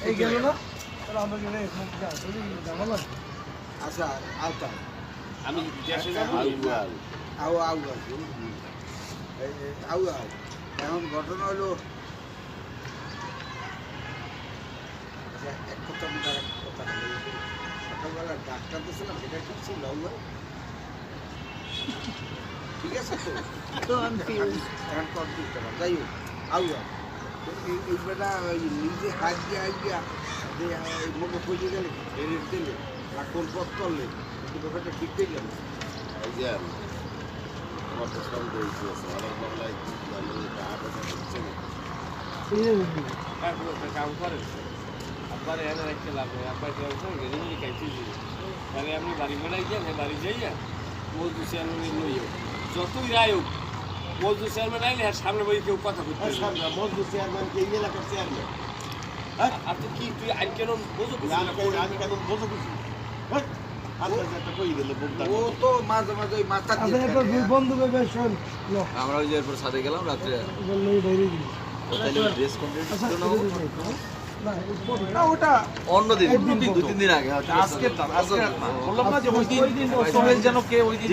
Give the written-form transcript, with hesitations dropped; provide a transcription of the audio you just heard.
এই গেল না তাহলে আমরা গেলে জামাল আচ্ছা আওতা আমি দেশে যাবো আও আও আও এখন ঘটনা হলো এক কথা আমি তার কথা সকালবেলা ডাক্তার দিয়েছিলাম এটা করছি লম্বা ঠিক আছে তো এখন কমপ্লিট করা যাই হোক আউ এই বেলা নিজে হাত দিয়ে আইয়া মুখে খুঁজে গেলে রেট দিলে আর কোন পথ করলে কিন্তু ব্যাপারটা ঠিক হয়ে গেল এই যে আমার তো সব দিয়েছি আমার বাংলায় ভালো টাকা হচ্ছে না কাম করে আব্বার এনে রাখতে লাগবে আব্বার কেউ গেলে খাইতে দিই তাহলে আপনি বাড়ি বেড়াই যান বাড়ি যাইয়া মজদুর চেয়ারম্যান লইও যতই রায় হোক মজদুর চেয়ারম্যান আইলে আর সামনে বই কেউ কথা বলতে মজদুর চেয়ারম্যান কে এলাকার চেয়ারম্যান আর তো কি তুই আইন কেন বোঝো আমি কেন বোঝো কিছু ও তো মাঝে মাঝে ওই মাথা বন্ধু বেশ আমরা ওই যে এরপর সাথে গেলাম রাত্রে ড্রেস কমপ্লিট না ওটা অন্যদিন 2-3 দিন আগে আজকে বললাম না যে ওই দিন যেন কে ওই দিন